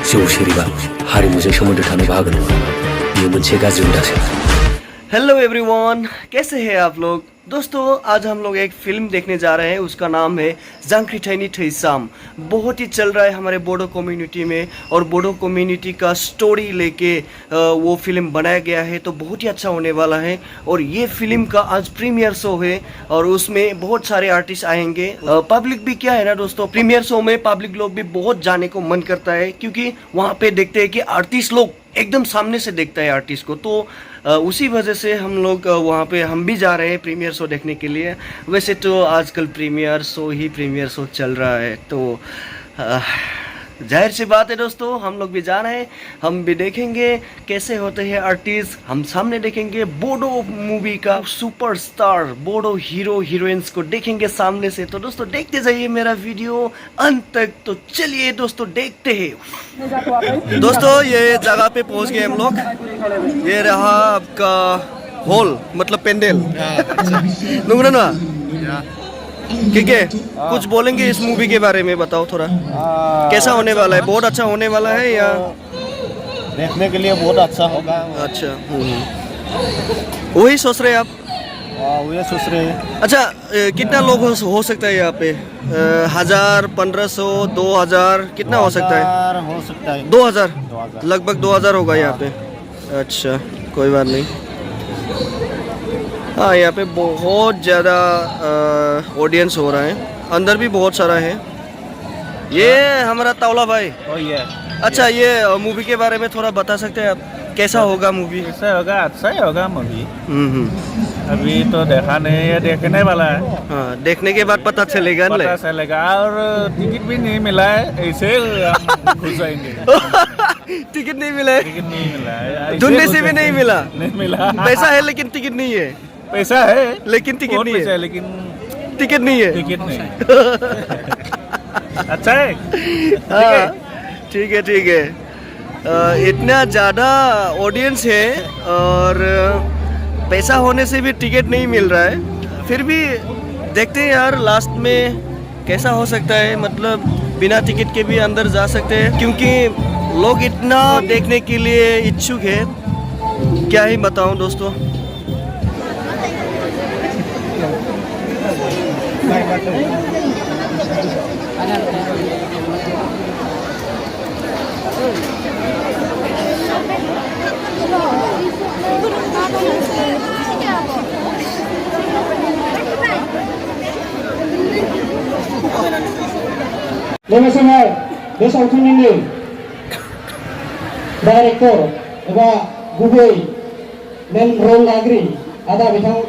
जौसेरिबा हारिमुजों सोमोन्दो थानाय बाहागो नङा। बेयो मोनसे गाज्रि हुदासो। हेलो एवरीवन, कैसे हैं आप लोग। दोस्तों आज हम लोग एक फिल्म देखने जा रहे हैं, उसका नाम है जांख्रिथायनि थैसाम। बहुत ही चल रहा है हमारे बोडो कम्युनिटी में, और बोडो कम्युनिटी का स्टोरी लेके वो फिल्म बनाया गया है, तो बहुत ही अच्छा होने वाला है। और ये फिल्म का आज प्रीमियर शो है और उसमें बहुत सारे आर्टिस्ट आएंगे। पब्लिक भी क्या है ना दोस्तों, प्रीमियर शो में पब्लिक लोग भी बहुत जाने को मन करता है, क्योंकि वहाँ पे देखते हैं कि आर्टिस्ट लोग एकदम सामने से देखता है आर्टिस्ट को। तो उसी वजह से हम लोग वहाँ पे हम भी जा रहे हैं प्रीमियर शो देखने के लिए। वैसे तो आजकल प्रीमियर शो चल रहा है, तो जाहिर सी बात है दोस्तों, हम लोग भी जा रहे हैं। हम भी देखेंगे कैसे होते हैं आर्टिस्ट, हम सामने देखेंगे बोडो मूवी का सुपरस्टार बोडो हीरो हीरोइंस को देखेंगे सामने से। तो दोस्तों देखते जाइए मेरा वीडियो अंत तक। तो चलिए दोस्तों देखते हैं। दोस्तों ये जगह पे पहुंच गए हम लोग। ये रहा आपका हॉल, मतलब पेंडल। नुंगरा ना ठीक है, कुछ बोलेंगे इस मूवी के बारे में, बताओ थोड़ा कैसा होने वाला है। बहुत अच्छा होने वाला है या देखने के लिए बहुत अच्छा होगा। अच्छा वही सोच रहे हैं आप? वही सोच रहे हैं। अच्छा कितना लोग हो सकता है यहाँ पे? 1000, 1500, 2000 कितना हो सकता है? हो सकता है 2000, लगभग 2000 होगा यहाँ पे। अच्छा कोई बात नहीं। हाँ यहाँ पे बहुत ज़्यादा ऑडियंस हो रहा है, अंदर भी बहुत सारा है। ये हमारा तावला भाई। अच्छा ये मूवी के बारे में थोड़ा बता सकते हैं आप, कैसा होगा मूवी? कैसा होगा? अच्छा ही होगा मूवी। अभी तो देखा नहीं है, देखने वाला है। हाँ देखने के बाद पता चलेगा ना। पता चलेगा। और टिकट भी नहीं मिला है, ऐसे हम घुस जाएंगे। टिकट नहीं मिला है? टिकट नहीं मिला है, ढूंढने से भी नहीं मिला? नहीं मिला। पैसा है लेकिन टिकट नहीं है। पैसा है लेकिन टिकट नहीं है। लेकिन टिकट नहीं है। टिकट नहीं। अच्छा है। ठीक है ठीक है। इतना ज़्यादा ऑडियंस है और पैसा होने से भी टिकट नहीं मिल रहा है। फिर भी देखते हैं यार लास्ट में कैसा हो सकता है। मतलब बिना टिकट के भी अंदर जा सकते हैं, क्योंकि लोग इतना देखने के लिए इच्छुक है, क्या ही बताऊं दोस्तों। Lima Samar, Desa Utunini, Director, Eba Gubai, Mel Rol Agri, ada bintang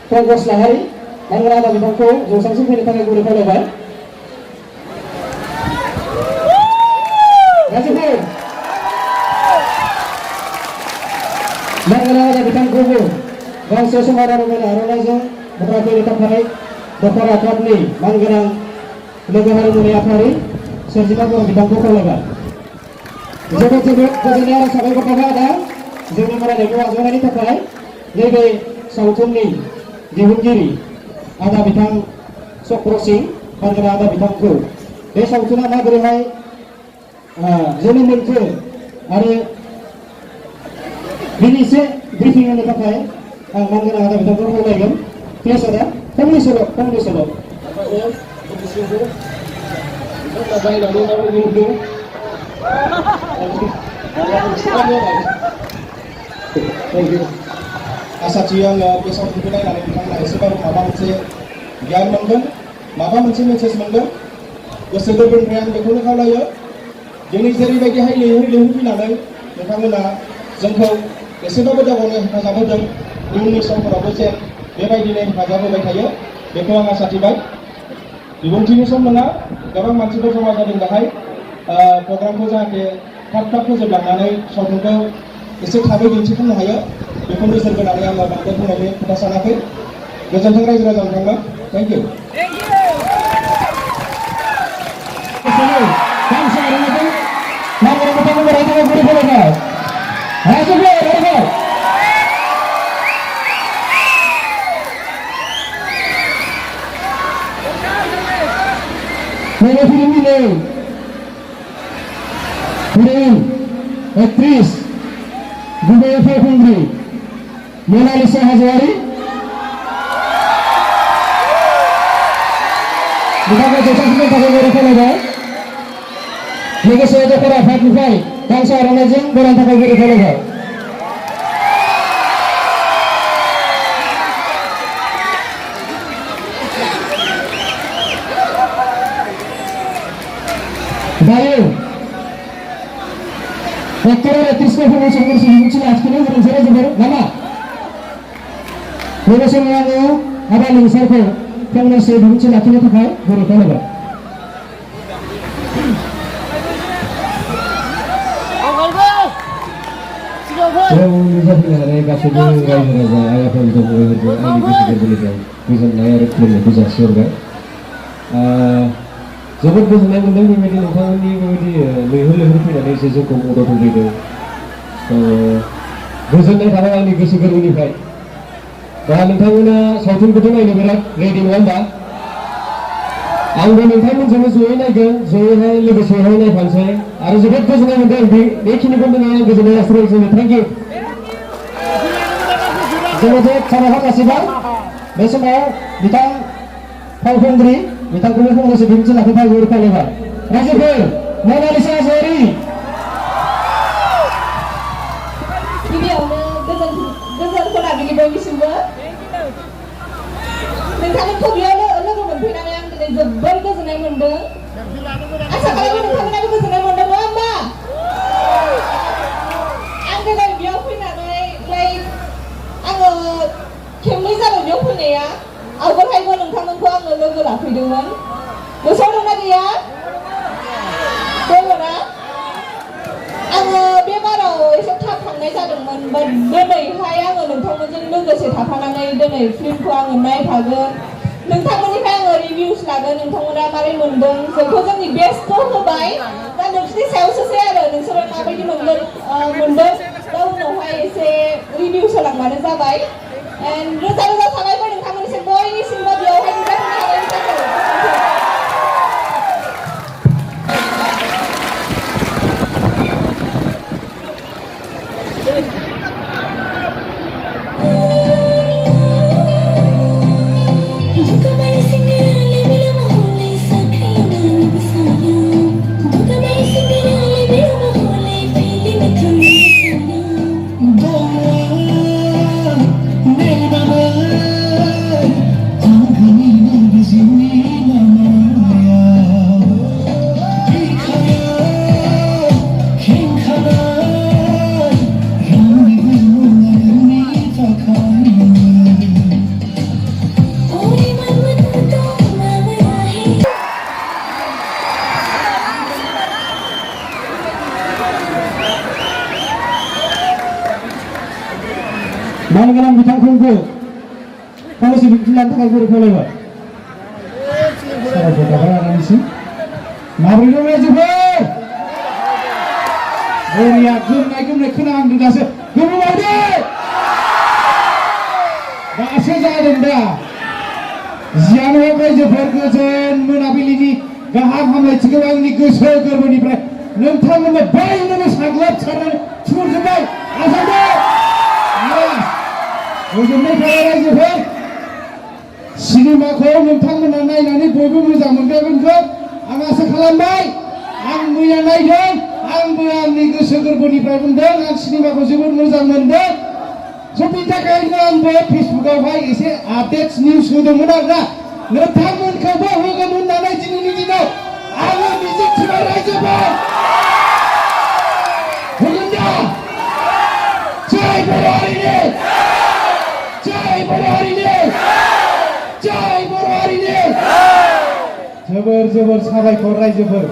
Progress Lahari, Mangga ada bintang ko, जो सबसे पहले तक गुरु को लेकर Rajpur Mangga ada bintang ko, गांव से समारा में आरोनाइजर बता के लेकर भाई डॉक्टर आकाबनी Mangga लोगों hari mulai hari serjika ko bintang ko legal जोबोद गोजोननाय साबायखर थाबाय आदा जोंनि फरायनायखौ आजावनायनि थाखाय। नैबे सावथुननि दिहुनगिरि आदा बिथां चक्र सिंह बांग्रा आदा बिथांखौ बे सावथुना माबोरैहाय जोनोम मोनखो आरो बिनि एसे ब्रिफिं होनो थाखाय आं बांग्रा आदा बिथांखौ खावलायगोन। प्लिज आदा फंनैसोल' आसा थियो आङो बे सावथुनखौ नायनानै बिथांमोना एसेबाबो माबा मोनसे गियान मोनगोन, माबा मोनसे मेसेज मोनगोन। गोसो गोरबोनिफ्राय आं बेखौनो खावलायो, दिनै जेरैबायदिहाय लैहोर फैनानै बिथांमोना जोंखौ एसेबाबो दावगानो हेफाजाब होदों, इयुननि समफोरावबो जेन बेबायदिनो हेफाजाब होबाय थायो, बेखौ आं आसा थिबाय। बिबुंथिनि सम नङा, गोबां मानसिफोर जमा जादों बेहाय। प्रग्रामखौ जाहाथे थाब फोजोबलांनानै सावथुनखौ एसे थाबै दिन्थिफुंनो हायो, बेखौ नोजोर बोनानै आङो बांद्राय बुंनायनि खोथा सानाखै। गोजोन्थों रायजो राजा नोंथांमोन। Thank you. मेरे फिल्म में Heroin, aktris, गुबै फावखुंग्रि मोनालिसा हाज'वारि बिथांखौ जौसांसिमनि थाखाय बराय खावलायबाय लोगोसे दख'रा आफादनिफ्राय गांसे आर'नाइजों बरायनो थाखाय बराय खावलायबाय दायो एक्टर आरो एक्ट्रिसखौ फंनैसो बिबुंथि लाखिनो गोनांथि रायजोफोर नामा बे समाव आङो आदा लिंसारखौ फंनैसो बिबुंथि लाखिनो थाखाय बराय खावलायबाय जाफैनानै गासैबो रायजो राजा आइ आफा बिदा फंबायफोरखौ आंनि गोसो गोरबोनिफ्राय गोजोननाय आरो खुलुमनायखौ जासिहरबाय जोबोद गोजोननाय मोनदों बेबायदि नोंथांमोननि बेबायदि लैहोर लैहोर फैनानै एसे जोंखौ मदद होफैदों गोजोननाय थाबाय आंनि गोसो गोरबोनिफ्राय दा नोंथांमोना सावथुनखौथ' नायनो बिराद रेडि नङा होमबा आंबो नोंथांमोनजोंनो जयै नायगोन जयैहाय लोगोसेहाय नायफानोसै आरो जोबोद गोजोननाय मोनदों बेखिनिखौ आं गोजोननाय जासिबाय जोङो थेंक इउ जोबोद साबायखर जासिबाय बे समाव बिथां फावखुंग्रि बिथांखौनो फंनैसो बिबुंथि लाखिनो थाखाय बराय खावलायबाय रायजोफोर मोनालिसा हाज'वारि गिबियावनो गोजोन मोनाबिलि बयनिसिमबो नोंथांमोनखौ बेयाव लोगो मोनफैनानै आं दिनै जोबोर गोजोननाय मोनदों आसा खालामो नोंथांमोनाबो गोजोननाय मोनदों नङा होमबा आं दिनै बेयाव फैनानै आङो खेबनै जाबाय बेयाव फैनाया आवगोलहायबो नोंथांमोनखौ आङो लोगो लाफैदोंमोन गोसोआव दंना गैया दङ ना आङो बे बाराव एसे थाब थांनाय जादोंमोन बाट दिनैहाय आङो नोंथांमोनजों लोगोसे थाफानानै दिनै फिल्मखौ आङो नायफागोन नोंथांमोननिफ्राय आङो रिभिउस लागोन नोंथांमोना मारै मोनदों जोंथ' जोंनि बेस्टखौ होबाय दा नोंसोरनि सायावसोसै आरो नोंसोरो माबायदि मोनदों दा उनावहाय एसे रिभिउस होलांबानो जाबाय एन्ड रोजा रोजा साबायखर नोंथांमोननिसिम बयनिसिमबो बेयावहाय नुजाफैनो हानायनि थाखाय मानगोनां बिथांखौबो फंनैसो बिबुंथि लानो थाखाय बराय खावलायबाय साबायखर थाबाय आंनिसिम माबोरै दं रायजोफोर बरिया गोमनाय खोनाहांदों दासो गोमोबायदे दासो जादों दा जियानो हक रायजोफोर गोजोन मोनाबिलिनि गाहाम हामलायथिखौ आंनि गोसो गोरबोनिफ्राय नोंथांमोननो बयनोबो साग्लोबसारनानै थुहरजोब्बाय आजावदो गोजोननाय थाबाय रायजोफोर सिनेमाखौ नोंथांमोना नायनानै बयबो मोजां मोनगोनखौ आं आसा खालामबाय आं मैया नायदों आंबो आंनि गोसो गोरबोनिफ्राय बुंदों आं सिनेमाखौ जोबोद मोजां मोनदों स' बिनि थाखायनो आंबो फेसबुकावहाय एसे आपडेट्स निउस होदोंमोन आरोना नोंथांमोनखौबो होगोन होननानै दिनैनि दिनाव आङो मिजिंथिबाय रायजोफोर होगोन दा जय बर' हारिनि जय बर' हारिनि जय बर' हारिनि जोबोर साबायखर रायजोफोर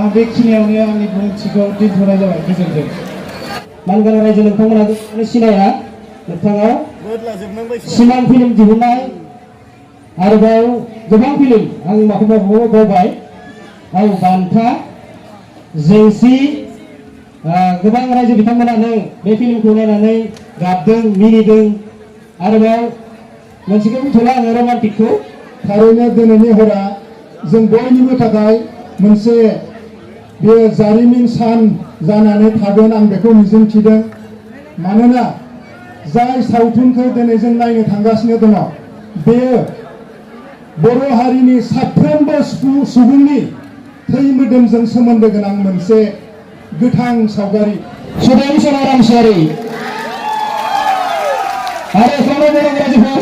आं बेखिनियावनो आंनि बुंथिखौ दोनथ'नाय जाबाय गोजोन्थों मानगोनां रायजो नोंथांमोना सिनाया नोंथाङा सिमां फिल्म दिहुननाय आरोबाव गोबां फिल्म आं माखौबा बावबाय आं बान्था जेंसि गोबां रायजो बिथांमोनानो बे फिल्मखौ नायनानै गाबदों मिनिदों आरोबाव मोनसेखौ बुंथ'ला आङो रमान्टिकखौ थारैनो दिनैनि हरा जों बयनिबो थाखाय मोनसे बेयो जारिमिन सान जानानै थागोन आं बेखौ मिजिंथिदों मानोना जाय सावथुनखौ दिनै जों नायनो थांगासिनो दङ बेयो बर' हारिनि साफ्रोमबो सुबुंनि थै मोदोमजों सोमोन्दो गोनां मोनसे गोथां सावगारि सुदेम रामसियारि आरो फंबाय रायजोफोर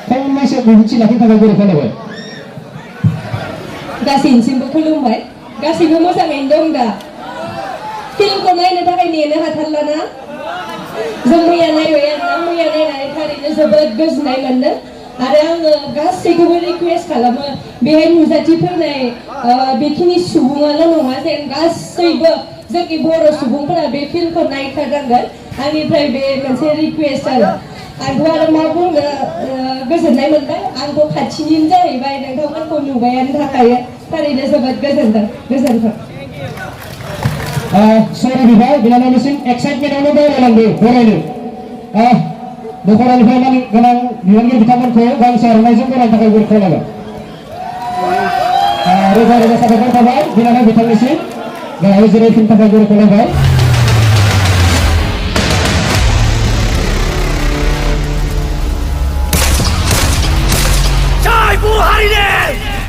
फंनैसो बिबुंथि लाखिनो थाखाय गुरै खावलायबाय गासैनिसिमबो खुलुमबाय गासैबो मोजाङैनो दं दा फिल्मखौ नायनो थाखाय नेनो हाथारलाना जों मैया नायबाय आरोना मैया नायनानै थारैनो जोबोद गोजोननाय मोन्दों आरो आङो गासैखौबो रिकुवेस्ट खालामो बेहाय नुजाथिफैनाय बेखिनि सुबुङाल' नङा जेन गासैबो जोंनि बर' सुबुंफोरा बे फिल्मखौ नायथारनांगोन आंनिफ्राय बे मोनसे रिकुवेस्ट आंथ' आरो मा बुंनो गोजोननाय मोनबाय आंथ' खाथिनिनो जाहैबाय नोंथांमोनखौ नुबायानो थाखायो थारैनो जोबोद गोजोन्थों सरि बिबाय बिनानावनिसिम एक्साइटमेन्टआवनो दावबायलांदो बरायनो दख'रानिफ्राय गोनां बिबानगिरि बिथांमोनखौ गांसे आर'नाइजों बरायनो थाखाय गुरै खावलायबाय रोजा रोजा साबायखर थाबाय बिनानाव बिथांनिसिम गाहाय जिरायफिननो थाखाय गुरै खावलायबाय